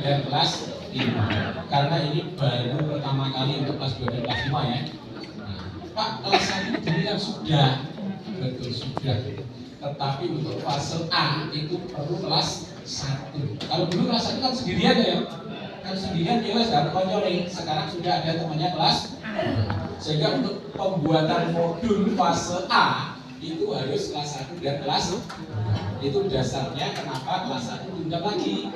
dan kelas 5 karena ini baru pertama kali untuk kelas 2 dan kelas 5 ya. Nah, Pak, kelas 1 ini kan sudah, betul sudah, tetapi untuk fase A itu perlu kelas 1. Kalau dulu kelas 1 kan sendirian ya, kan sendirian ya wes dan konjoli. Sekarang sudah ada temannya kelas, sehingga untuk pembuatan modul fase A itu harus kelas 1 dan kelas 2. Itu dasarnya kenapa kelas 1 diundang lagi.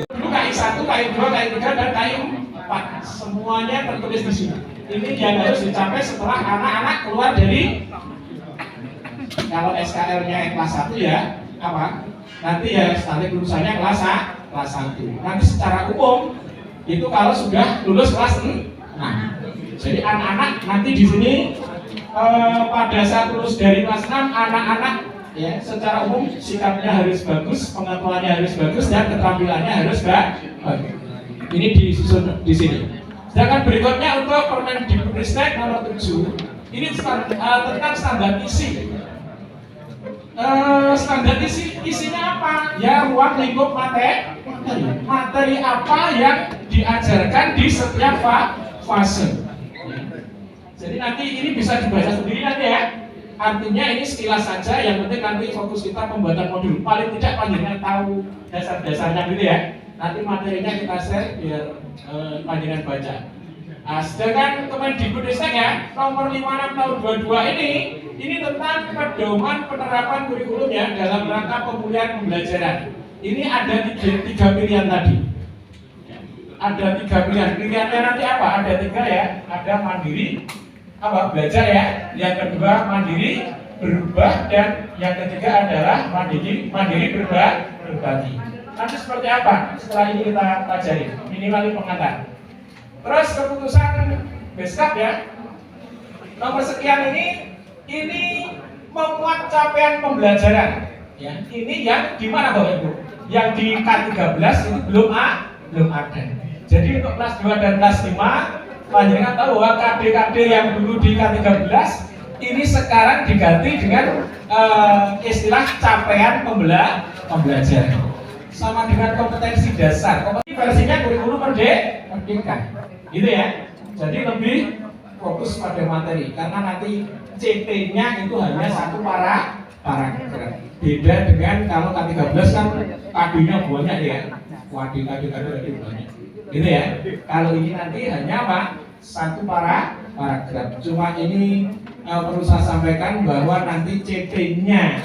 Dulu KI 1, KI 2, KI 3, dan KI 4 semuanya tertulis di sini. Ini yang harus dicapai setelah anak-anak keluar dari, kalau SKL-nya kelas 1 ya apa? Nanti ya standar lulusannya kelas 1. Nanti secara umum itu kalau sudah lulus kelas 6. Nah, jadi anak-anak nanti di sini pada saat lulus dari kelas 6, anak-anak ya secara umum sikapnya harus bagus, pengetahuannya harus bagus, dan keterampilannya harus bagus. Ini disusun di sini. Sedangkan berikutnya untuk Permendikbudristek nomor 7, ini tentang standar isi. Standar isinya apa? Ya ruang lingkup materi apa yang diajarkan di setiap fase. Jadi nanti ini bisa dibaca sendiri nanti ya. Artinya ini sekilas saja, yang penting nanti fokus kita pembuatan modul. Paling tidak panjenengan tahu dasar-dasarnya gitu ya. Nanti materinya kita share biar panjenengan baca. Nah, sedangkan Kemendikbudristek ya nomor 56 tahun 22 ini tentang pedoman penerapan kurikulum ya dalam rangka pemulihan pembelajaran. Ini ada tiga pilihan tadi. Ada 3 pilihan. Pilihannya nanti apa? Ada 3 ya. Ada mandiri, belajar ya. Yang kedua mandiri berubah, dan yang ketiga adalah mandiri berbagi. Nanti seperti apa? Setelah ini kita pelajari minimal pengantar. Terus keputusan Beskap ya nomor sekian ini memuat capaian pembelajaran ya. Ini yang di mana Bapak Ibu? Yang di K13 itu belum ada. Jadi untuk kelas 2 dan kelas 5, panjenengan tahu bahwa KD-KD yang dulu di K13 ini sekarang diganti dengan istilah capaian pembelajaran. Sama dengan kompetensi dasar. Versinya kurikulum merdeka. Gitu ya. Jadi lebih fokus pada materi karena nanti CT-nya itu hanya satu paragraf. Beda dengan kalau K13 kan KD-nya banyak ya. KD banyak. Gitu ya. Kalau ini nanti hanya apa? Satu paragraf. Cuma ini perlu saya sampaikan bahwa nanti CT-nya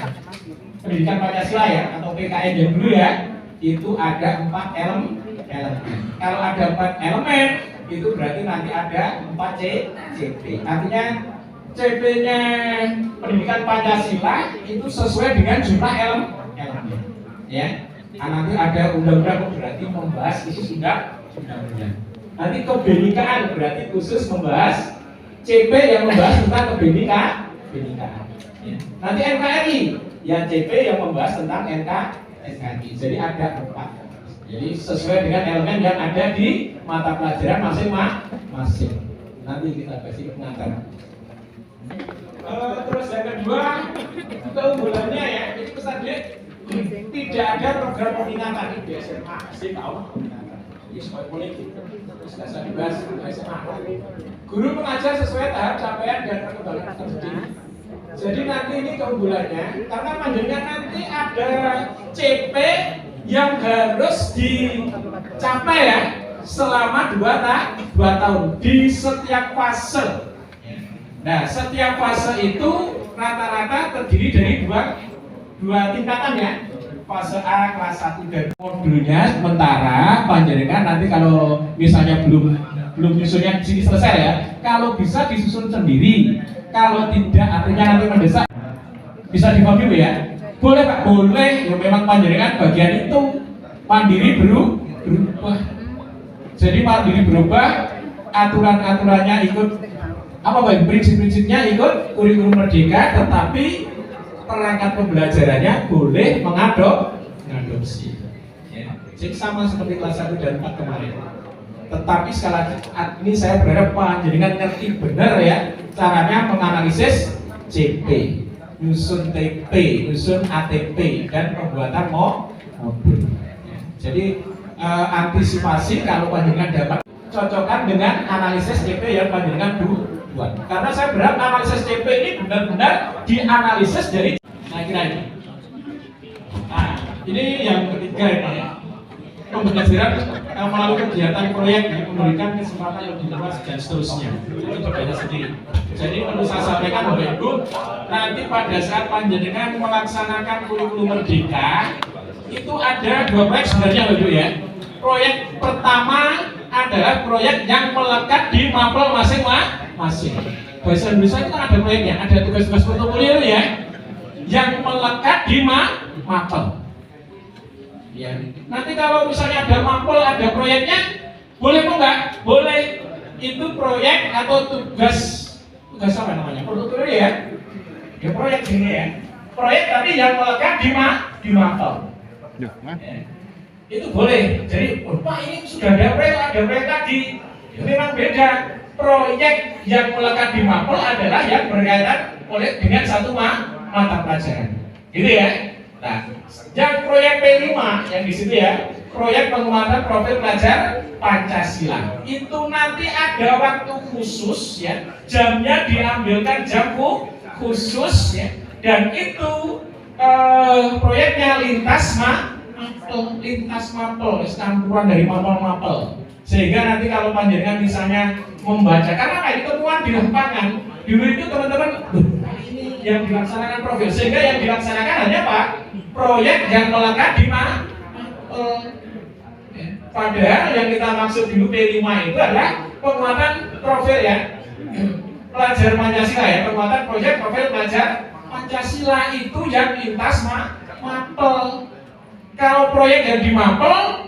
Pendidikan Pancasila ya atau PKN yang dulu ya itu ada 4 elemen. Kalau ada 4 elemen itu berarti nanti ada 4 CP. Artinya CP-nya Pendidikan Pancasila itu sesuai dengan jumlah elemen. Ya. Nah, nanti ada undang-undang berarti membahas khusus undang-undang. Nanti kebenekaan berarti khusus membahas CP yang membahas tentang kebenekaan. Ya. Nanti NKRI yang CP yang membahas tentang NKRI. Jadi ada 4. Jadi sesuai dengan elemen yang ada di mata pelajaran masing-masing. Nanti kita kasih pengantar. Terus yang kedua, keunggulannya ya, ini pesan dia tidak ada program peminatan di SMA. Pasti tahu peminatan. Ini sebagai politik. Terus saya dibahas SMA. Guru mengajar sesuai tahap capaian dan perkembangan terdidik. Jadi nanti ini keunggulannya, karena panjenengan nanti ada CP yang harus dicapai ya selama 2 tahun di setiap fase. Nah, setiap fase itu rata-rata terdiri dari dua tingkatan ya. Fase A kelas 1 dan modulnya sementara panjenengan nanti kalau misalnya belum nyusunnya di sini selesai ya. Kalau bisa disusun sendiri. Kalau tidak artinya nanti mendesak bisa dibagi ya. Boleh Pak, boleh. Ya memang panjenengan bagian itu mandiri berubah. Jadi mandiri berubah, aturan-aturannya ikut prinsip-prinsipnya ikut kurikulum merdeka, tetapi perangkat pembelajarannya boleh mengadopsi. Ya. Jadi sama seperti kelas 1 dan 4 kemarin. Tetapi sekali lagi ini saya berharap panjenengan ngerti benar ya caranya menganalisis CP. Nyusun TP, nyusun ATP, dan pembuatan modul. Jadi antisipasi kalau panjenengan dapat cocokkan dengan analisis CP yang panjenengan buat. Karena saya berharap analisis CP ini benar-benar dianalisis dari kira ini. Nah, ini yang ketiga ini ya. Pembelajaran melalui kegiatan proyek yang memberikan kesempatan lebih luas dan seterusnya. Itu berbeda sendiri. Jadi perlu saya sampaikan Bapak Ibu, nanti pada saat panjenengan melaksanakan kurikulum merdeka, itu ada dua proyek sebenarnya Bapak Ibu ya. Proyek pertama adalah proyek yang melekat di mapel masing-masing. Bahasa Indonesia itu ada proyeknya, ada tugas-tugas portofolio ya, yang melekat di mapel. Ya. Nanti kalau misalnya ada mapel, ada proyeknya, boleh kok enggak? Boleh. Itu proyek atau tugas apa namanya? Portofolio ya. Ya proyek ini ya. Proyek tapi yang melekat di mapel. Ya. Itu boleh. Jadi, Pak ini sudah ada proyek lagi. Ya, memang beda. Proyek yang melekat di mapel adalah yang berkaitan dengan satu mata pelajaran. Gitu ya. Nah, yang proyek P5 yang di situ ya, proyek penguatan profil pelajar Pancasila. Itu nanti ada waktu khusus ya, jamnya diambilkan jam khusus ya, dan itu proyeknya lintas mapel, campuran dari mapel. Sehingga nanti kalau panjenengan misalnya membaca, karena kayak temuan di lapangan, dulu itu teman-teman ini yang dilaksanakan profil, sehingga yang dilaksanakan hanya apa? Proyek yang melekat di padahal yang kita maksud dulu P5 itu adalah penguatan profil ya, pelajar Pancasila ya, penguatan proyek profil pelajar Pancasila itu yang lintas mapel. Kalau proyek yang di mapel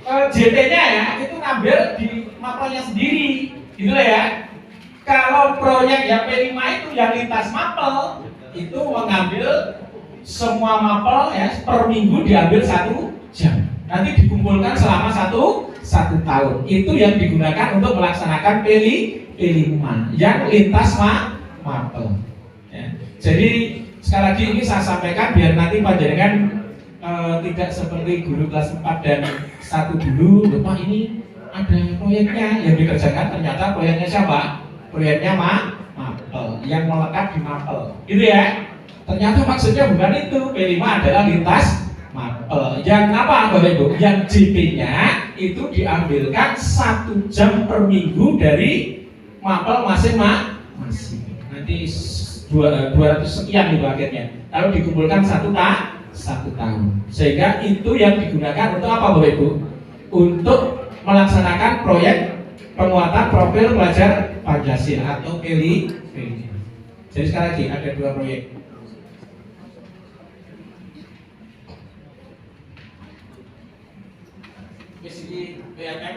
JT-nya ya itu ngambil di mapelnya sendiri, gitu ya. Kalau proyek yang P5 itu yang lintas mapel itu mengambil semua mapel ya, per minggu diambil 1 jam. Nanti dikumpulkan selama satu tahun. Itu yang digunakan untuk melaksanakan P5 yang lintas mapel. Ya. Jadi sekali lagi ini saya sampaikan biar nanti panjenengan tidak seperti guru kelas 4 dan 1 dulu, lupa ini ada proyeknya yang dikerjakan, ternyata proyeknya siapa? Proyeknya mapel, yang melekat di mapel, gitu ya. Ternyata maksudnya bukan itu. P5 adalah lintas mapel. Yang apa Bapak Ibu? Yang JP-nya itu diambilkan 1 jam per minggu dari mapel masing-masing. Nanti 200 sekian nih paketnya. Lalu dikumpulkan satu tahun. Sehingga itu yang digunakan untuk apa Bapak Ibu? Untuk melaksanakan proyek penguatan profil pelajar Pancasila atau P5. Jadi sekali lagi ada 2 proyek. Misi BMM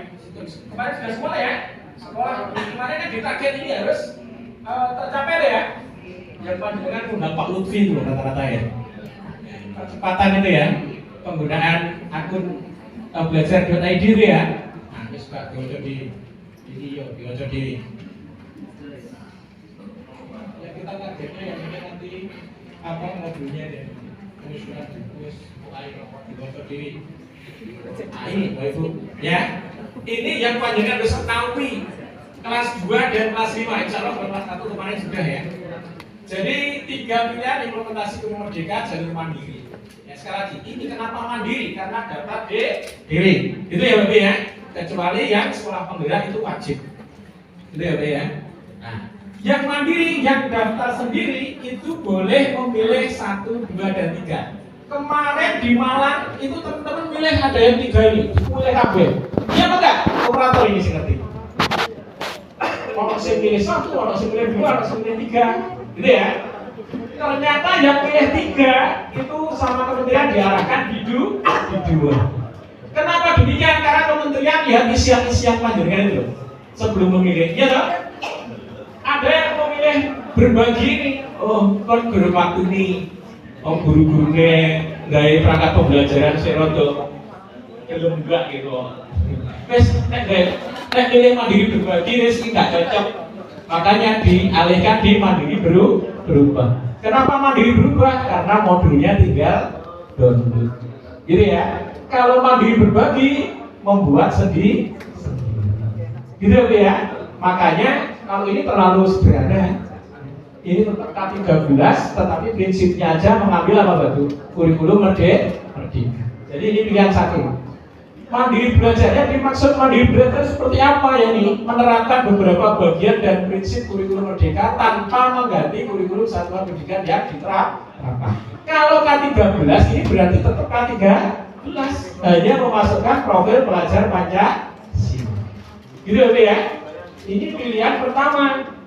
kemarin sudah semua ya. Sekolah kemarin kan ditarget ini harus tercapai ya. Yang panjenengan undang Pak Lutfi itu rata-rata ya. Percepatan itu ya, penggunaan akun belajar.id itu ya. Nah, wis Pak dicoba di video, dicoba di. Ya kita targetnya yang ini nanti apa modulnya ya. Terus sudah ditulis mulai dicoba di. Nah, ini Bapak Ibu ya. Ini yang panjenengan harus ketahui. Kelas 2 dan kelas 5 insya Allah kelas 1 kemarin sudah ya. Jadi 3 pilihan implementasi kurikulum merdeka jalur mandiri. Ya sekali lagi, ini kenapa mandiri? Karena data diri. Itu ya Bapak ya. Kecuali yang sekolah penggerak itu wajib. Itu ya Bapak ya. Nah, yang mandiri, yang daftar sendiri itu boleh memilih 1, 2, dan 3. Kemarin di Malang itu teman-teman milih ada yang 3 ini, mulai kabel. Iya apa enggak? Operator ini sih ngerti. Kalau saya pilih 1, kalau saya pilih 2, kalau saya pilih 3, gitu ya. Ternyata yang pilih 3 itu sama kementerian diarahkan di 2. Kenapa demikian? Karena kementerian lihat isian panjenengan itu sebelum memilih. Ya toh? Ada yang memilih berbagi ini. Oh, kon guru waktu ini. Oh, guru-gurunya dari perangkat pembelajaran serodo belum enggak gitu. Wes nek pilih mandiri berbagi wis enggak cocok. Makanya dialihkan di mandiri berubah. Kenapa mandiri berubah? Karena modulnya tinggal download. Gitu ya. Kalau mandiri berbagi, membuat sendiri. Gitu ya. Makanya kalau ini terlalu sederhana. Ini tetap K13, tetapi prinsipnya aja mengambil apa batu? Kurikulum merdeka. Jadi ini pilihan satu. Mandiri belajarnya dimaksud mandiri belajar seperti apa ya nih? Menerapkan beberapa bagian dan prinsip kurikulum merdeka tanpa mengganti kurikulum satuan pendidikan yang diterapkan. Kalau K13 ini berarti tetap K13, hanya memasukkan profil pelajar Pancasila. Gitu ya? Ini pilihan pertama.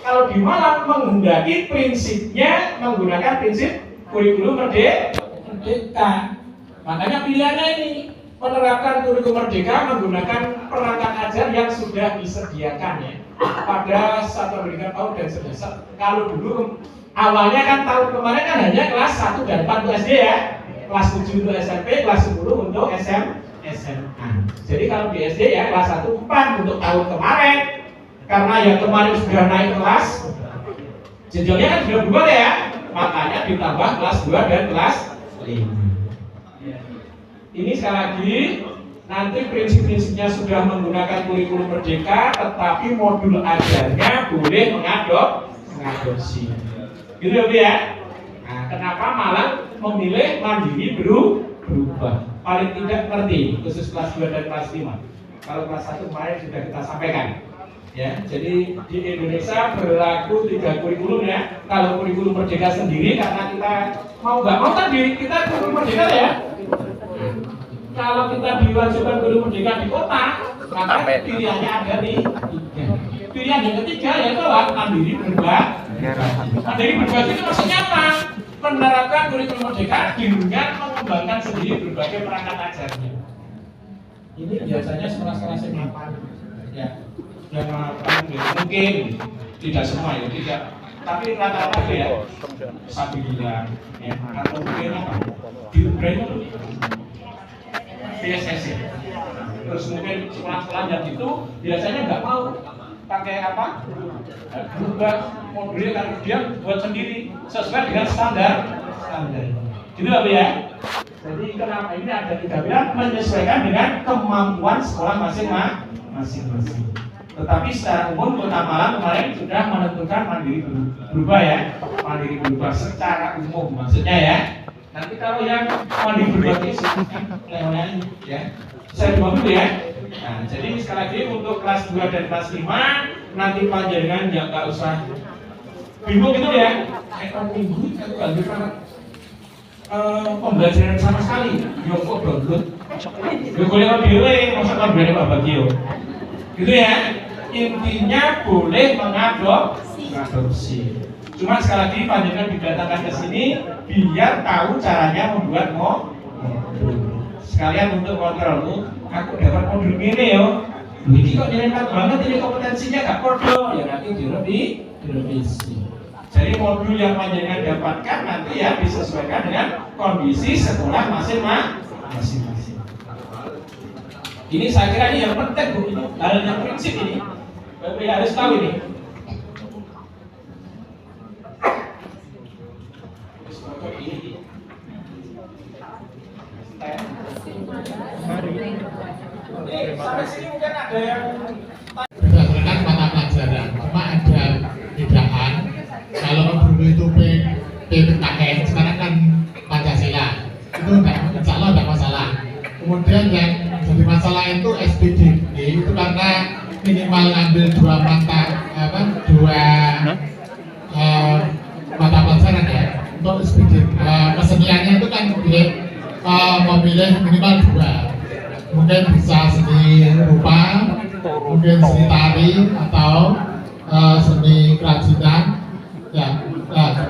Kalau di Malang menghendaki prinsipnya menggunakan prinsip kurikulum merdeka. Makanya pilihannya ini menerapkan kurikulum merdeka menggunakan perangkat ajar yang sudah disediakan ya pada satuan pendidikan PAUD dan seterusnya. Kalau dulu awalnya kan tahun kemarin kan hanya kelas 1 dan 4 untuk SD ya, kelas 7 untuk SMP, kelas 10 untuk SMA. Jadi kalau di SD ya kelas 1 4 untuk tahun kemarin. Karena yang kemarin sudah naik kelas, jenjangnya kan sudah berubah ya, makanya ditambah kelas 2 dan kelas 5. Ini sekali lagi, nanti prinsip-prinsipnya sudah menggunakan kurikulum merdeka, tetapi modul ajarnya boleh mengadopsi. Gitu ya? Nah, kenapa Malang memilih mandiri berubah? Paling tidak ngerti, khusus kelas 2 dan kelas 5. Kalau kelas 1 kemarin sudah kita sampaikan. Ya, jadi di Indonesia berlaku 3 kurikulum ya. Kalau kurikulum merdeka sendiri karena kita mau nggak mau tadi kita kurikulum merdeka ya. Kalau kita diwajibkan kurikulum merdeka di kota, maka pilihannya ada di 3. Pilihan yang ketiga yaitu mandiri berbagi. Mandiri berbagi itu maksudnya apa? Menerapkan kurikulum merdeka dengan mengembangkan sendiri berbagai perangkat ajarnya. Ini biasanya sekolah-sekolah SMA ya. Yang mungkin tidak semua ya, tidak, tapi rata-rata ya Sabila ya, atau mungkin apa di brand PSS ya. Terus mungkin sekolah-sekolah yang itu biasanya nggak mau pakai apa berubah modulnya karena dia buat sendiri sesuai dengan standar gitu lah ya. Jadi kenapa ini ada 3 pilihan menyesuaikan dengan kemampuan sekolah masing-masing. Tetapi secara umum Kota Malang kemarin sudah menentukan mandiri berubah ya, mandiri berubah secara umum maksudnya ya. Nanti kalau yang mandiri berubah itu levelnya ya, saya coba dulu ya. Nah, jadi sekali lagi untuk kelas 2 dan kelas 5 nanti panjenengan ya nggak usah bingung gitu ya. Minggu itu nggak bisa pembelajaran sama sekali. Yo kok download? Yo kuliah dhewe, masa kan berani Pak Bagio. Gitu ya. Intinya boleh mengadopsi. Cuma sekali lagi panjenengan didatangkan ke sini biar tahu caranya membuat modul. Sekalian untuk kontrol, aku dapat modul ini yo. Ini kok nyelentak banget ini kompetensinya gak podo ya nanti direvisi. Jadi modul yang panjenengan dapatkan nanti ya disesuaikan dengan kondisi sekolah masing-masing. Ini saya kira ini yang penting Bu, ini hal yang prinsip ini. Bapak harus tahu ini. Sampai sini mungkin ada yang berdasarkan mata pelajaran, cuma ada perbedaan. Kalau dulu itu PKN, sekarang kan Pancasila. Itu insya Allah tidak masalah. Kemudian yang jadi masalah itu SPD, itu karena minimal ambil dua mata pelajaran ya. Untuk SPD, keseniannya itu kan memilih minimal 2. Mungkin bisa seni rupa, mungkin seni tari atau seni kerajinan. Ya,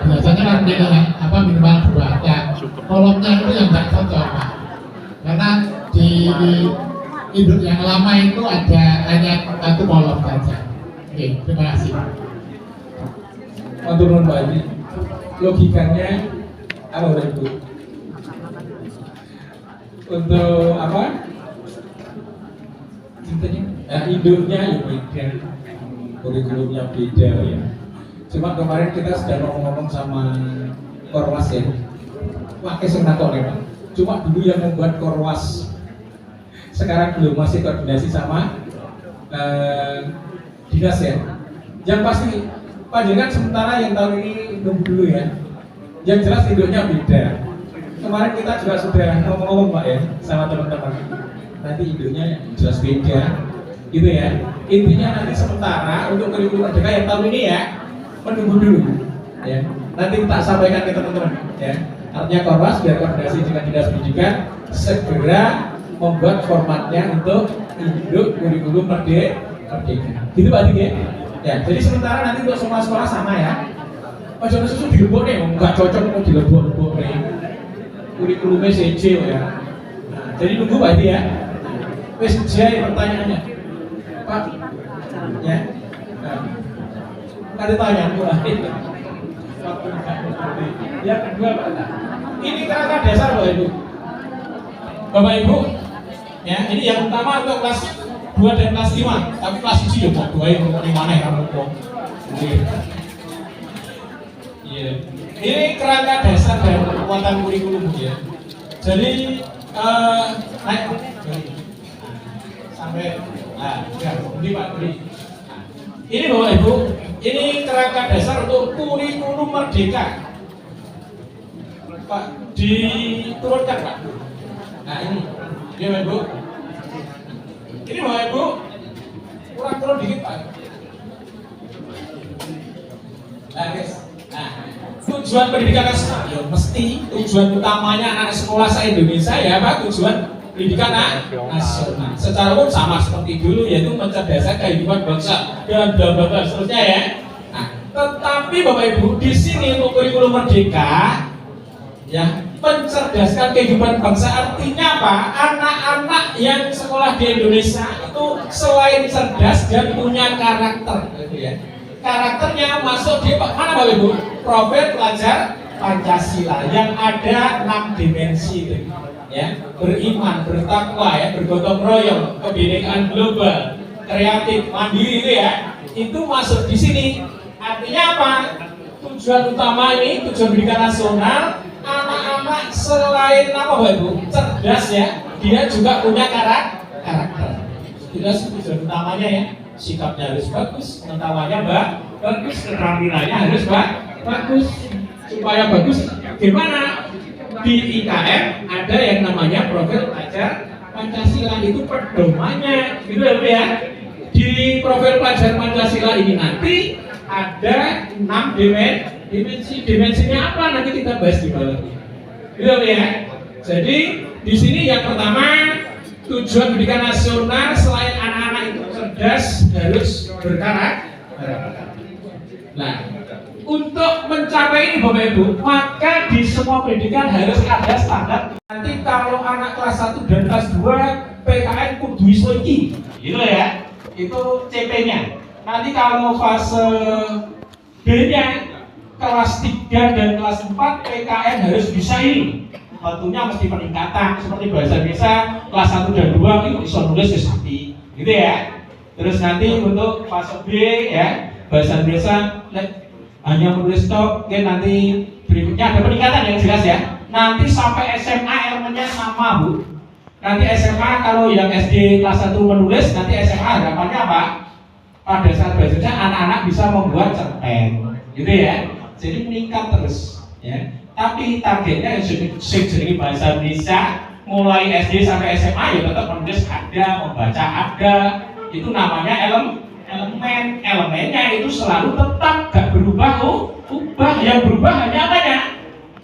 biasanya kan pilih minimal 2. Ya, kolomnya itu yang tidak cocok, Pak. Karena di induk yang lama itu ada hanya 1 kolom saja. Oke, terima kasih. Untuk membagi logikanya apa Ibu? Untuk apa? Induknya ya beda, kurikulumnya beda ya. Cuma kemarin kita sudah ngomong-ngomong sama Korwas ya, pakai sengator ya Pak. cuma dulu yang membuat Korwas. Sekarang belum, masih koordinasi sama dinas ya. Yang pasti panjenengan sementara yang tahun ini nunggu dulu ya. Yang jelas induknya beda. Kemarin kita juga sudah ngomong-ngomong Pak ya sama teman-teman. Nanti induknya jelas beda, gitu ya. Intinya nanti sementara untuk kurikulum merdeka yang tahun ini ya menunggu dulu, ya. Nanti kita sampaikan ke teman-teman, ya. Artinya Korwas biar koordinasi dengan dinas pendidikan segera membuat formatnya untuk induk kurikulum merdeka. Gitu Pak Dik ya. Ya, jadi sementara nanti untuk semua sekolah sama ya. Ojo susu dilebok nih, nggak cocok mau dilebok nih. Kurikulumnya CJ ya. Nah, jadi nunggu Pak Dik ya. Wes jaya pertanyaannya, Pak. Ya. Nah, ada tanya mulai. Yang kedua Pak. Ini kerangka dasar Bapak Ibu. Bapak Ibu, ya ini yang utama untuk kelas 2 dan kelas 5. Tapi kelas 1 ya Pak, 2 yang di mana ya kamu kok. Iya. Ini kerangka dasar dan kekuatan kurikulum ya. Jadi naik sampai ini Pak, ini Bapak Ibu, ini kerangka dasar untuk kurikulum merdeka. Pak, diturunkan Pak. Nah ini Bapak Ibu. Ini Bapak Ibu, kurang turun dikit Pak. Nah guys, nah tujuan pendidikan nasional, ya mesti tujuan utamanya anak sekolah se-Indonesia ya Pak, tujuan pendidikan nasional. Secara umum sama seperti dulu, yaitu mencerdaskan kehidupan bangsa dan bla bla bla seterusnya ya. Nah, tetapi Bapak Ibu di sini untuk kurikulum merdeka, ya mencerdaskan kehidupan bangsa artinya apa? Anak-anak yang sekolah di Indonesia itu selain cerdas dan punya karakter, gitu ya. Karakternya masuk di mana Bapak Ibu? Profil pelajar Pancasila yang ada 6 dimensi itu. Ya, beriman, bertakwa, ya, bergotong royong, kebinekaan global, kreatif, mandiri itu ya, itu masuk di sini. Artinya apa? Tujuan utama ini, tujuan pendidikan nasional, anak-anak selain apa Bapak Ibu? Cerdas ya, dia juga punya karakter. Itu tujuan utamanya ya. Sikapnya harus bagus, pengetahuannya bagus, keterampilannya harus bagus. Supaya bagus, gimana? Di IKM ada yang namanya profil pelajar Pancasila, itu pedomannya, gitu ya. Di profil pelajar Pancasila ini nanti ada 6 dimensi. Dimensinya apa? Nanti kita bahas di bawah. Gitu ya. Jadi di sini yang pertama, tujuan pendidikan nasional selain anak-anak itu cerdas harus berkarakter. Nah, untuk mencapai ini Bapak Ibu, maka di semua pendidikan harus ada standar. Nanti kalau anak kelas 1 dan kelas 2 PKN kudu iso iki, gitu ya. Itu CP-nya. Nanti kalau fase B-nya kelas 3 dan kelas 4 PKN harus bisa ini. Tentunya mesti peningkatan seperti bahasa Indonesia kelas 1 dan 2 itu bisa nulis ke sapi, gitu ya. Terus nanti untuk fase B ya, bahasa Indonesia hanya menulis tok, oke, nanti berikutnya ada peningkatan yang jelas ya. Nanti sampai SMA elemennya sama Bu. Nanti SMA kalau yang SD kelas 1 menulis, nanti SMA harapannya apa? Pada saat belajarnya anak-anak bisa membuat cerpen, gitu ya. Jadi meningkat terus ya. Tapi targetnya yang jenenge bahasa Indonesia mulai SD sampai SMA ya tetap menulis ada, membaca ada. Itu namanya elemennya itu selalu tetap gak berubah, ubah. Yang berubah hanya apanya?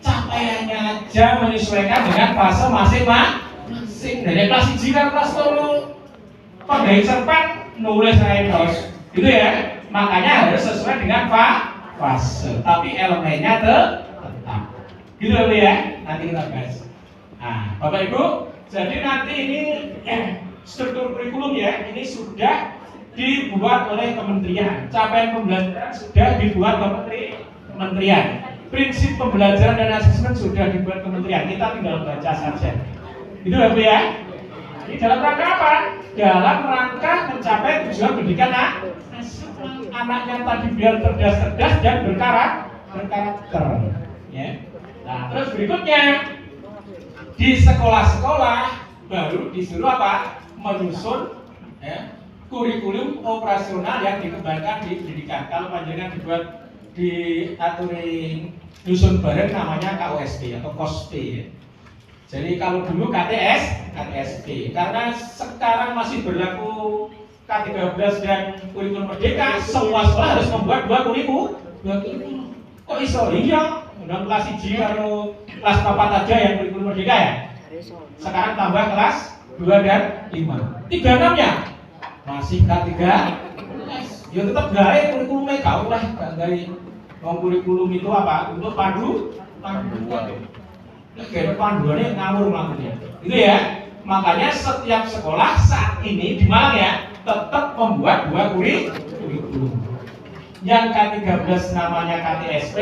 Capaiannya aja menyesuaikan dengan fase masing-masing. Dari kelas 1 ke kelas 3 pegawai cerpen nulis terus, gitu ya. Makanya harus sesuai dengan fase. Tapi elemennya tetap. Gitu ya. Nanti kita bahas. Nah, Bapak Ibu, jadi nanti ini struktur kurikulum ya, ini sudah dibuat oleh kementerian. Capaian pembelajaran sudah dibuat kementerian. Prinsip pembelajaran dan asesmen sudah dibuat kementerian. Kita tinggal baca saja. Itu ya Bu ya. Ini dalam rangka apa? Dalam rangka mencapai tujuan pendidikan anaknya tadi biar cerdas dan berkarakter. Ya. Nah, terus berikutnya di sekolah-sekolah baru disuruh apa? Menyusun ya, kurikulum operasional yang dikembangkan di pendidikan. Kalau panjenengan dibuat diaturin nyusun bareng namanya KOSP atau KOSP ya. Jadi kalau dulu KTSP, karena sekarang masih berlaku K13 dan kurikulum merdeka, semua sekolah harus membuat dua kurikulum. Kok iso? Iya, udah kelas 1 karo kelas 4 aja yang kurikulum merdeka ya. Sekarang tambah kelas 2 dan 5. 36-nya masih K3. Ya tetap gawe kurikulumnya kau lah, gawe kurikulum itu apa? Untuk panduan. Kayak panduannya ngawur langsungnya. Gitu ya. Makanya setiap sekolah saat ini di Malang ya tetap membuat dua kurikulum. Yang K13 namanya KTSP,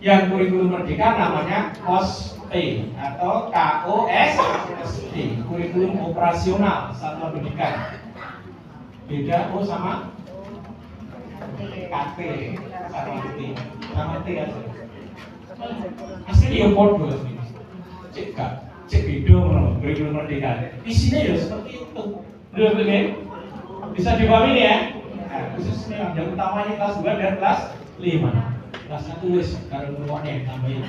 yang kurikulum merdeka namanya KOSP atau KOSP, kurikulum operasional satuan pendidikan. Beda O sama KT, sama T ya. Asli ya podo cek video kurikulum merdeka. Isinya ya seperti itu. Udah begini? Bisa dipahami ya? Nah, khususnya yang utamanya kelas 2 dan kelas 5. Kelas 1 wis karo nuwane tambahin.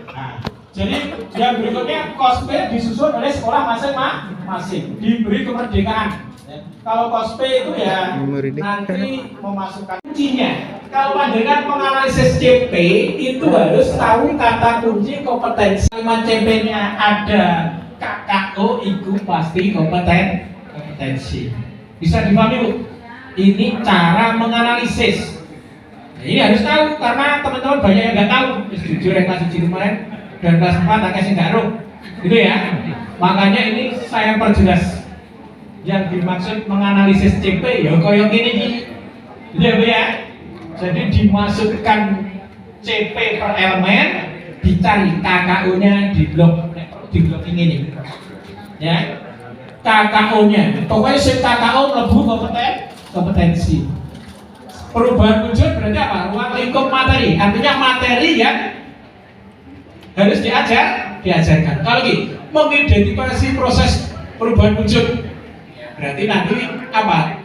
Nah, jadi yang berikutnya KOSP disusun oleh sekolah masing-masing, diberi kemerdekaan. Kalau KOSP itu ya nanti memasukkan kuncinya. Kalau panjenengan menganalisis CP itu harus tahu kata kunci kompetensi. Kalimat CP-nya ada KKO itu pasti kompetensi. Bisa dipahami Bu? Ini cara menganalisis. Nah, ini harus tahu karena teman-teman banyak yang nggak tahu. Jujur yang kelas 1 kemarin dan kelas 4 agak sih nggak tahu. Gitu ya. Makanya ini saya perjelas. Yang dimaksud menganalisis CP ya koyok ini gitu ya. Jadi dimasukkan CP per elemen, dicari KKO-nya di blok ini nih. Ya. KKO-nya. Pokoknya si KKO mlebu kompetensi. Perubahan wujud berarti apa? Ruang lingkup materi. Artinya materi yang harus diajarkan. Kalau gitu, mengidentifikasi proses perubahan wujud. Berarti nanti apa?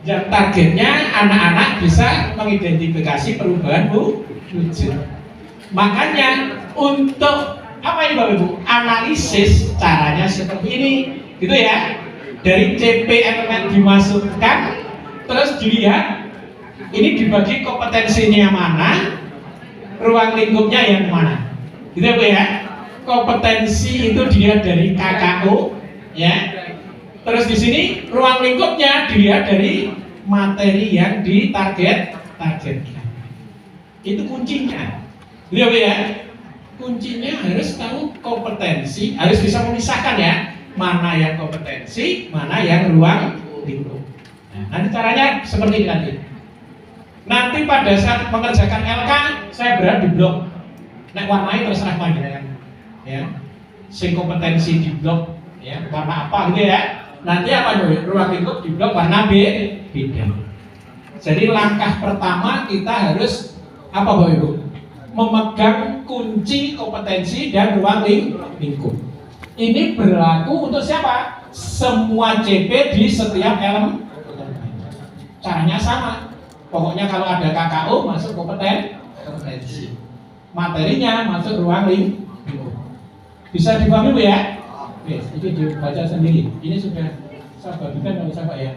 Yang targetnya anak-anak bisa mengidentifikasi perubahan wujud. Makanya untuk apa ini Bapak Ibu? Analisis caranya seperti ini, gitu ya. Dari CP elemen dimasukkan, terus dilihat ini dibagi kompetensinya yang mana, ruang lingkupnya yang mana, gitu ya. Kompetensi itu dilihat dari KKO, ya. Terus di sini ruang lingkupnya dilihat dari materi yang ditargetkan. Itu kuncinya. Lihat ya. Kuncinya harus tahu kompetensi, harus bisa memisahkan ya, mana yang kompetensi, mana yang ruang lingkup. Nah, nanti caranya seperti ini nanti. Nanti pada saat mengerjakan LK, saya berada di blok. Nek warnanya terserah panjenengan. Ya. Sing kompetensi di blok ya, warna apa gitu ya. Nanti apa nih? Ruang lingkup di blok warna beda. Jadi langkah pertama kita harus apa Bapak Ibu? Memegang kunci kompetensi dan ruang lingkup. Ini berlaku untuk siapa? Semua CP di setiap elemen. Caranya sama. Pokoknya kalau ada KKO masuk kompetensi. Materinya masuk ruang lingkup. Bisa dipahami Bu ya? Oke, itu dibaca sendiri. Ini sudah saya bagikan kalau saya Pak ya.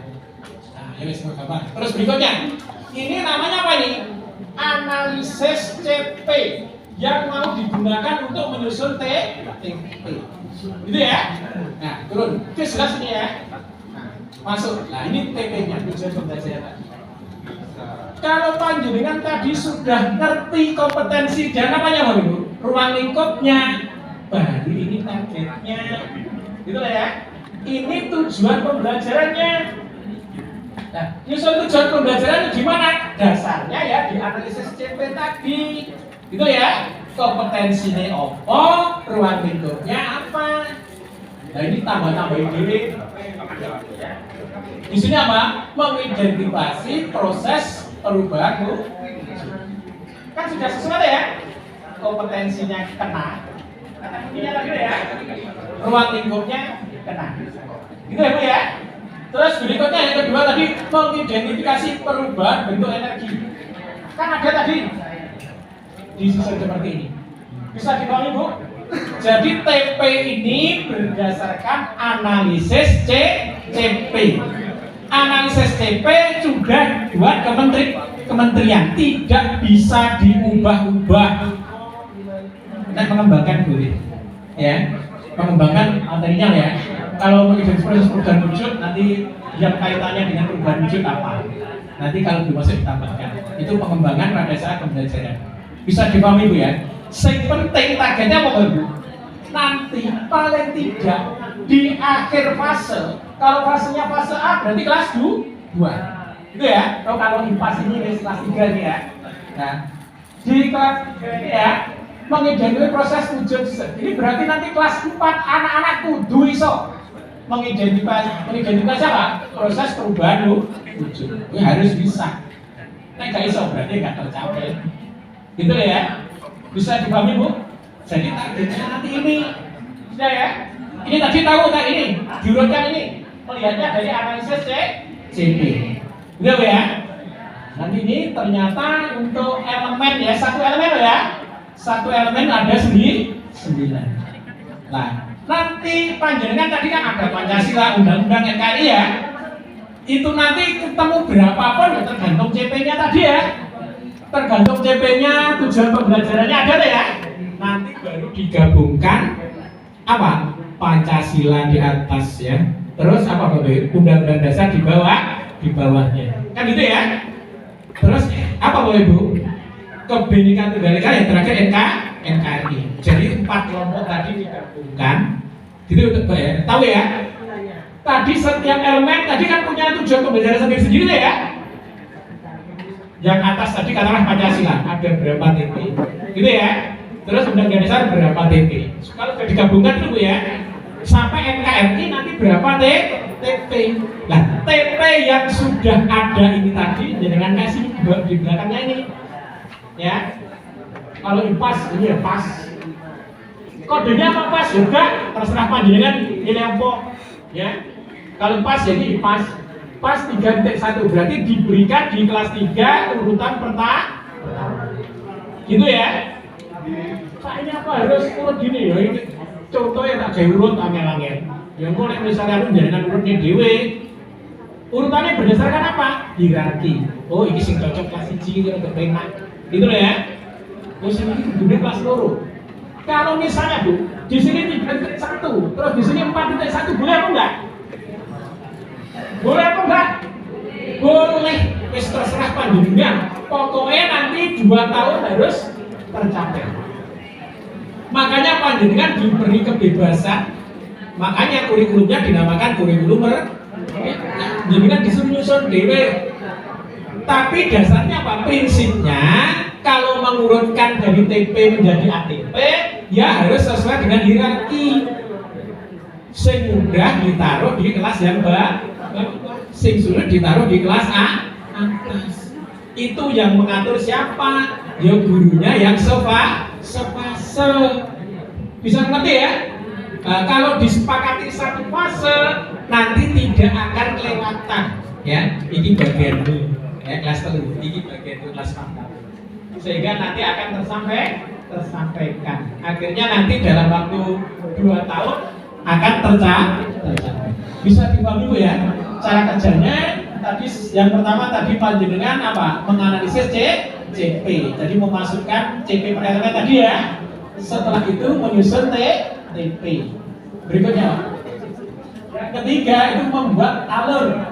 Nah, ya wes gampang. Terus berikutnya, ini namanya apa nih? Analisis CP yang mau digunakan untuk menyusun TP. Gitu ya? Nah, turun. Oke, jelas ini ya. Nah, masuk. Nah, ini TP-nya tujuan pembelajaran. Kalau panjenengan tadi sudah ngerti kompetensi dan namanya Bapak Ibu, ruang lingkupnya, baru ini targetnya, gitu lah ya. Ini tujuan pembelajarannya. Nah, nyusun tujuan pembelajaran gimana? Dasarnya ya di analisis CP tadi, gitu ya. Kompetensinya apa, ruang lingkupnya apa. Nah ini tambah-tambahin diri. Di sini apa? Mengidentifikasi proses perubahan wujud. Kan sudah sesuai ya? Kompetensinya kena. Ini lagi ya. Ruang lingkupnya kena. Gitu ya Bu ya. Terus berikutnya yang kedua tadi mengidentifikasi perubahan bentuk energi. Kan ada tadi disusun seperti ini. Bisa dipahami Bu? Jadi TP ini berdasarkan analisis CP. Analisis CP sudah buat kementerian, tidak bisa diubah-ubah. Kita mengembangkan boleh, ya, mengembangkan materinya ya. Kalau mengidentifikasi proses perubahan wujud, nanti yang kaitannya dengan perubahan wujud apa? Nanti kalau dimasuk ditambahkan. Itu pengembangan pada saat pembelajaran. Bisa dipahami Bu ya. Yang penting targetnya apa Bu? Nanti paling tidak di akhir fase, kalau fasenya fase A berarti kelas 2 gitu ya. Kalau IPAS ini kelas 3 nih ya. Nah, di kelas 3 ini ya mengidentifikasi proses wujud. Ini berarti nanti kelas 4 anak-anak kudu iso mengidentifikasi apa? Proses perubahan wujud. Ini harus bisa. Nek gak iso berarti gak tercapai. Gitu ya. Bisa dipahami Bu? Jadi targetnya nanti ini. Sudah ya? Ini tadi tahu tak ini? Diurutkan ini. Melihatnya dari analisis CP. Gitu ya? Nanti ini ternyata untuk elemen ya, satu elemen ya. Satu elemen ada 9. Nah, nanti panjenengan tadi kan ada Pancasila, Undang-Undang NKRI ya. Itu nanti ketemu berapapun ya tergantung CP-nya tadi ya. Tergantung CP-nya, tujuan pembelajarannya ada deh ya. Nanti baru digabungkan apa? Pancasila di atas ya. Terus apa Bapak? Undang-Undang Dasar di bawahnya. Kan gitu ya. Terus apa Bapak Ibu? Kebinekaan Tunggal Ika yang terakhir NKRI. Jadi 4 kelompok tadi digabungkan. Gitu Pak ya. Tahu ya? Tadi setiap elemen tadi kan punya tujuan pembelajaran sendiri-sendiri ya. Yang atas tadi katakanlah Pancasila ada berapa TP, gitu ya. Terus Undang-Undang Dasar berapa TP. Kalau sudah digabungkan itu ya, sampai NKRI nanti berapa TP. Nah, TP yang sudah ada ini tadi dengan kasih di belakangnya ini, ya. Kalau IPAS ini ya pas. Kodenya apa pas juga terserah panjenengan pilih apa, ya. Kalau pas jadi IPAS. Pas 3.1 berarti diberikan di kelas 3 urutan pertama. Gitu ya. Pak ini apa harus urut gini ya? Ini contoh yang tak kayak urut angel-angel. Yang boleh misalnya lu jadikan urutnya dewe. Urutannya berdasarkan apa? Hierarki. Oh ini sing cocok kelas 1 ini untuk enak. Gitu ya. Terus ini kudu kelas 2. Kalau misalnya Bu, di sini 3.1, terus di sini 4.1 boleh apa enggak? Boleh apa enggak? Boleh. Wis terserah panjenengan. Pokoknya nanti 2 tahun harus tercapai. Makanya panjenengan diberi kebebasan. Makanya kurikulumnya dinamakan kurikulum jenengan disuruh nyusun dhewe. Tapi dasarnya apa? Prinsipnya kalau mengurutkan dari TP menjadi ATP ya harus sesuai dengan hierarki. Sing mudah ditaruh di kelas yang sing sulit ditaruh di kelas atas. Itu yang mengatur siapa? Ya gurunya yang sefase. Bisa ngerti ya? Nah, kalau disepakati satu fase nanti tidak akan kelewatan. Ya, ini bagian itu. Ya, kelas 3. Ini bagian itu kelas 4. Sehingga nanti akan tersampaikan. Akhirnya nanti dalam waktu 2 tahun akan tercapai. Bisa dipahami Bu ya? Cara kerjanya tadi yang pertama tadi panjenengan apa? Menganalisis CP. Jadi memasukkan CP per elemen tadi ya. Setelah itu menyusun TP. Berikutnya. Yang ketiga itu membuat alur.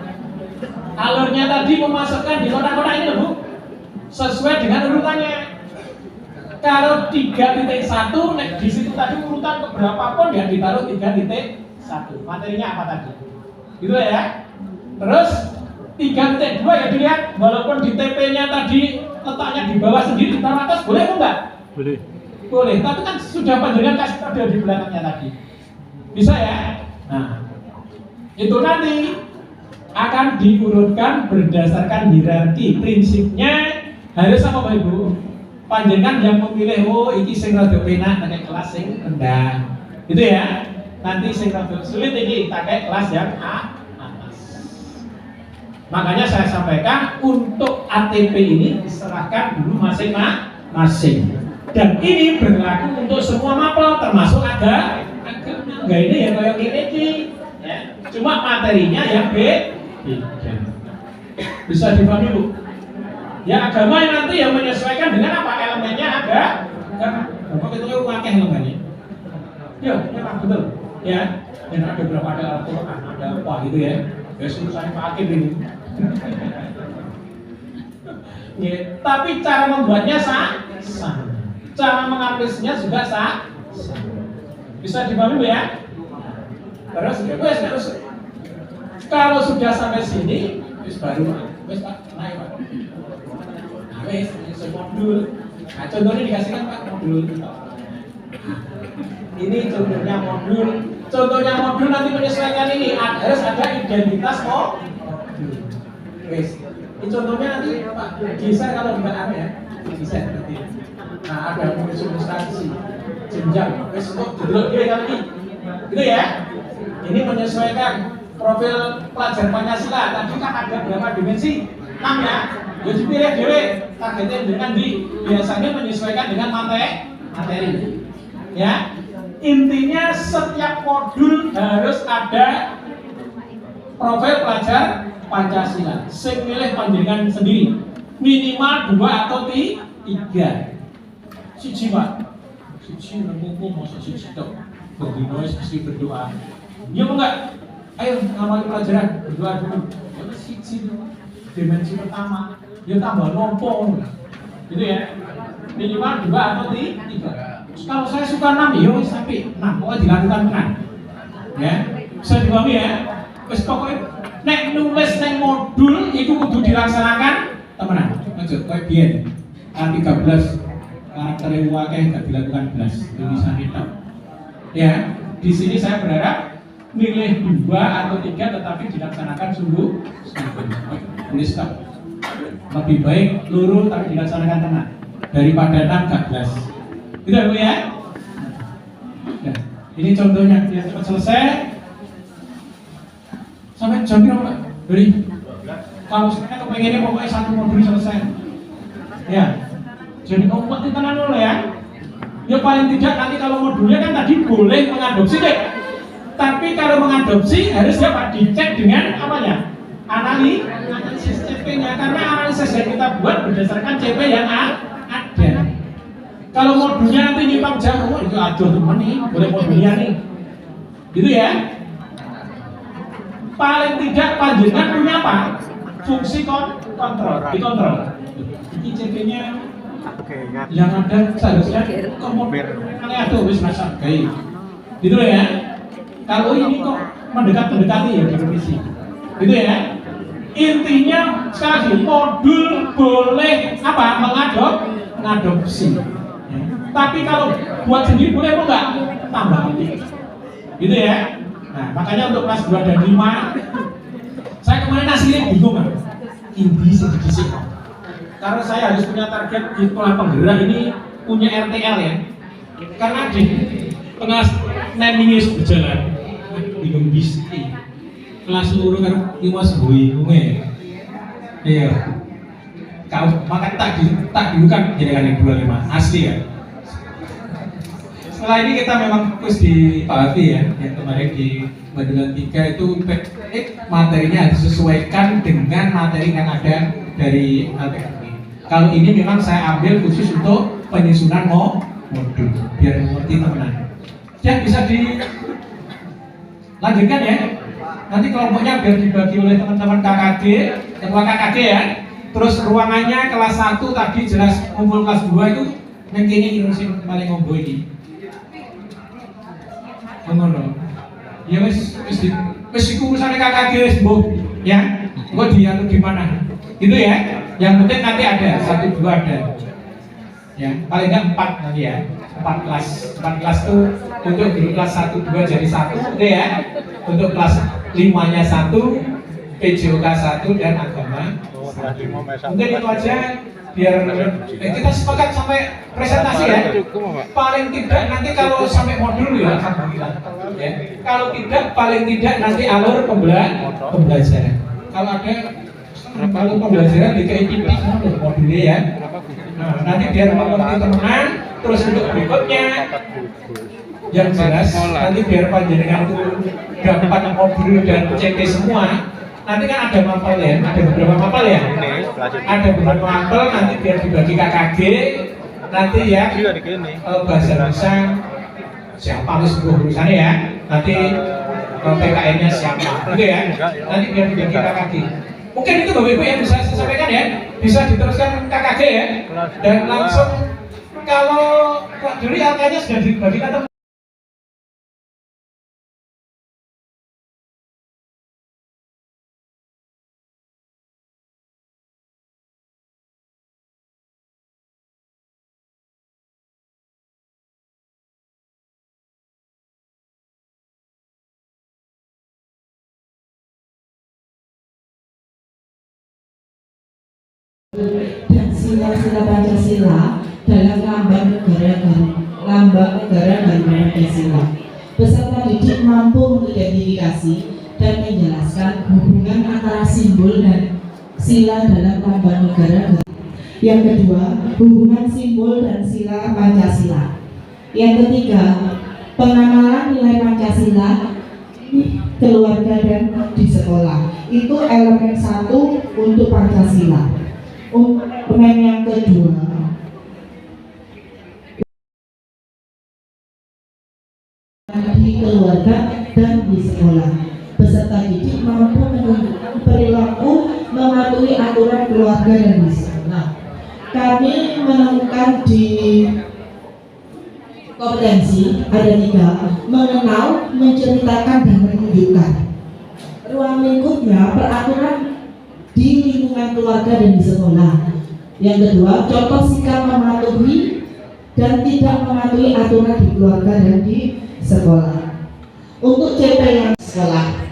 Alurnya tadi memasukkan di kotak-kotak ini Bu. Sesuai dengan urutannya. Kalau 3.1 di situ tadi urutan keberapa pun ya ditaruh 3.1. Materinya apa tadi? Gitu ya. Terus 3.2 ya dilihat walaupun di TP-nya tadi letaknya di bawah sendiri di atas boleh enggak? Boleh. Boleh, tapi kan sudah panjenengan kasih kode di belakangnya tadi. Bisa ya? Nah, itu nanti akan diurutkan berdasarkan hierarki. Prinsipnya harus apa Bapak Ibu? panjenengan yang memilih oh iki sing rada penak tak kelas sing rendah. Gitu ya. Nanti sing rada sulit iki tak kelas yang atas. Makanya saya sampaikan untuk ATP ini diserahkan dulu masing-masing. Dan ini berlaku untuk semua mapel termasuk agama. Enggak ini ya kayak ini ya. Cuma materinya yang beda. Bisa dipahami Bu? Ya agama yang nanti yang menyesuaikan dengan apa elemennya agama. Bapak itu pakai elemennya. Ya, memang betul. Ya, dan ada beberapa ada Al-Quran, ada apa gitu ya. Ya suruh saya pakai ini. Ya, tapi cara membuatnya sama. Cara mengapresiasinya juga sama. Bisa dipahami ya? Terus ya terus. Kalau sudah sampai sini, baru Pak, naik Pak. Modul. Nah, contohnya dikasihkan Pak modul. Ini contohnya modul. Contohnya modul nanti menyesuaikan ini harus ada identitas modul. Ini contohnya nanti Pak geser kalau tidak ada ya. Geser berarti. Nah, ada substansi jenjang. Wes kok delok dia kali. Gitu ya. Ini menyesuaikan profil pelajar Pancasila. Tadi kan ada berapa dimensi? 6 ya. Ya dipilih dhewe targetnya dengan biasanya menyesuaikan dengan materi. Ya. Intinya setiap modul harus ada profil pelajar Pancasila. Sing milih panjenengan sendiri. Minimal 2 atau 3. Siji Pak. Siji nemu masa siji tok. Berdino mesti berdoa. Ya enggak? Ayo ngamali pelajaran berdoa dulu. Ya siji dimensi pertama. Ya tambah nompo. Gitu ya. Minimal 2 atau 3. Kalau saya suka 6, ya sampai 6. Pokoknya dilakukan tenan. Ya. Bisa dipahami ya? Wis pokoknya nek nulis neng modul itu kudu dilaksanakan temenan. Lanjut kowe biyen. 13 karakter yang wakil tidak dilakukan belas tulisan itu. Ya, di sini saya berharap milih 2 atau 3 tetapi dilaksanakan sungguh. Tulis stop. Lebih baik luru tapi dilaksanakan tenang daripada 6 gitu ya. Nah, ini contohnya biar cepat selesai. Sampai jam berapa? Dari kalau sebenarnya kepengennya pokoknya 1 modul selesai. Ya. Jadi umat itu tenang dulu ya. Ya paling tidak nanti kalau modulnya kan tadi boleh mengadopsi deh. Tapi kalau mengadopsi harus dapat dicek dengan apanya? Analisis CP-nya. Karena analisis yang kita buat berdasarkan CP yang ada. Kalau modulnya nanti nyimpang jauh, itu aduh temen nih, boleh modulnya nih. Gitu ya. Paling tidak panjenengan punya apa? Fungsi kontrol, dikontrol. Ini CP-nya yang ada seharusnya kemudian ada wis masak kayak gitu ya. Kalau ini kok mendekati ya direvisi gitu ya. Intinya sekali lagi modul boleh apa mengadopsi ya. Tapi kalau buat sendiri boleh apa enggak tambah gitu ya. Nah makanya untuk kelas 2 dan 5 saya kemarin aslinya bingung kan ini sedikit. Karena saya harus punya target di sekolah penggerak ini punya RTL ya. Karena di tengah namingnya berjalan bingung bis kelas seluruh kan 5 sebuah iya kau maka tak dibuka jadi kan yang 25 asli ya. Setelah ini kita memang fokus di Pak Afi ya yang kemarin di modulan 3 itu materinya harus disesuaikan dengan materi yang ada dari LPK. Kalau ini memang saya ambil khusus untuk penyusunan modul biar mengerti teman-teman. Ya bisa dilanjutkan ya. Nanti kelompoknya biar dibagi oleh teman-teman KKG, ketua KKG ya. Terus ruangannya kelas 1 tadi jelas kumpul kelas 2 itu yang kini urusin paling ngombo ini. Ngono. Ya wis iku urusane KKG wis mbok ya. Engko diatur di mana? Gitu ya. Yang penting nanti ada 1 2 ada. Ya, paling enggak 4 nanti ya. 4 kelas. 4 kelas itu untuk guru kelas 1 2 jadi 1 gitu ya. Untuk kelas 5-nya 1 PJOK 1 dan agama. Mungkin itu aja biar kita sepakat sampai presentasi ya. Paling tidak nanti kalau sampai modul ya alhamdulillah. Ya. Kalau tidak paling tidak nanti alur pembelajaran. Kalau ada kalau pembelajaran di KIPP modulnya ya. Nah, nanti biar mengerti teman, terus untuk berikutnya yang jelas nanti biar panjenengan itu dapat modul dan CP semua. Nanti kan ada mapel ya, ada beberapa mapel ya. Ada beberapa mapel nanti biar dibagi KKG. Nanti ya bahasa Indonesia siapa harus urusannya ya. Nanti PKN-nya siapa, gitu ya. Nanti biar dibagi KKG. Mungkin itu Bapak Ibu yang bisa saya sampaikan ya, bisa diteruskan KKG ya. Dan langsung kalau dulu angkanya sudah dibagikan atau dan sila-sila Pancasila dalam lambang negara dan Pancasila. Peserta didik mampu mengidentifikasi dan menjelaskan hubungan antara simbol dan sila dalam lambang negara. Yang kedua, hubungan simbol dan sila Pancasila. Yang ketiga, pengenalan nilai Pancasila keluarga dan di sekolah. Itu elemen 1 untuk Pancasila. Elemen yang kedua, di keluarga dan di sekolah. Peserta didik mampu menunjukkan perilaku mematuhi aturan keluarga dan di sekolah. Kami menemukan di kompetensi ada 3: mengenal, menceritakan, dan menunjukkan. Ruang lingkupnya peraturan di lingkungan keluarga dan di sekolah. Yang kedua, contoh sikap mematuhi dan tidak mematuhi aturan di keluarga dan di sekolah. Untuk CP yang sekolah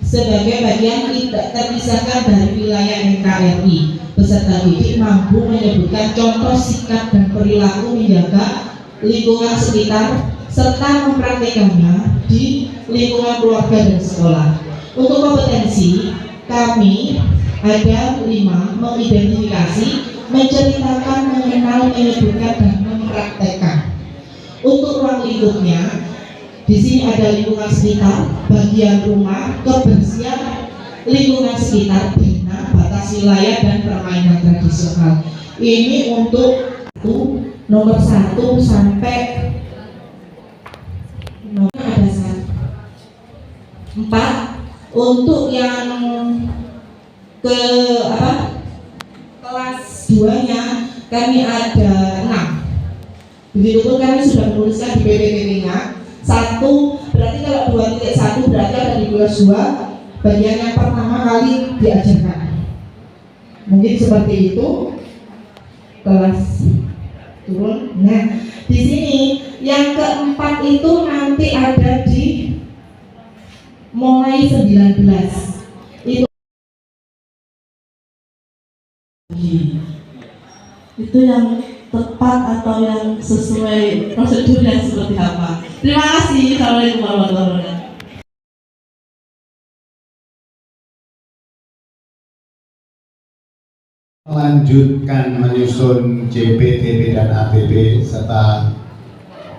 sebagai bagian tidak terpisahkan dari wilayah NKRI, peserta didik mampu menyebutkan contoh sikap dan perilaku menjaga lingkungan sekitar serta mempraktekannya di lingkungan keluarga dan sekolah. Untuk kompetensi kami ada 5: mengidentifikasi, menceritakan, mengenal, menyebutkan, dan mempraktekkan. Untuk ruang lingkupnya, di sini ada lingkungan sekitar, bagian rumah, kebersihan lingkungan sekitar, bina, batas wilayah, dan permainan tradisional. Ini untuk nomor 1 sampai nomor ada 4. Untuk yang kelas 2-nya kami ada 6. Begitupun kami sudah menuliskan di PPT-nya 1, berarti kalau 2.1 berarti ada di kelas 2 bagian yang pertama kali diajarkan. Mungkin seperti itu kelas turun. Nah, di sini yang keempat itu nanti ada di mulai 19 itu yang tepat atau yang sesuai prosedur yang seperti apa. Terima kasih. Assalamualaikum warahmatullahi wabarakatuh. Melanjutkan menyusun CP, TP, dan ATP serta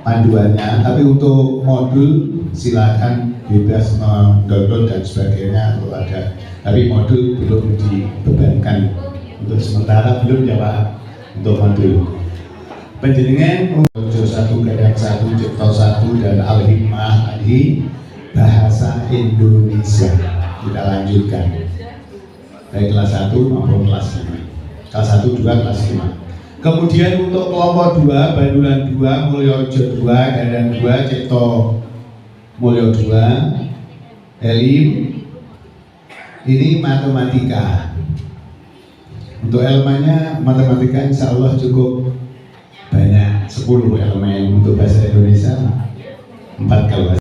panduannya, tapi untuk modul silakan bebas mendownload dan sebagainya kalau ada, tapi modul belum dibebankan untuk sementara, belum ya Pak, untuk modul penjenengan 1/1 Cipto 1 dan Al-Hikmah di bahasa Indonesia. Kita lanjutkan baik kelas 1 maupun kelas 5, kelas 1, 2, kelas 5. Kemudian untuk kelompok 2, Bandulan 2, Mulyojo 2, Gandan 2, Cipto Mulyo 2, Elim, ini matematika. Untuk elemennya matematika insya Allah cukup banyak, 10 elemen. Untuk bahasa Indonesia 4 kalau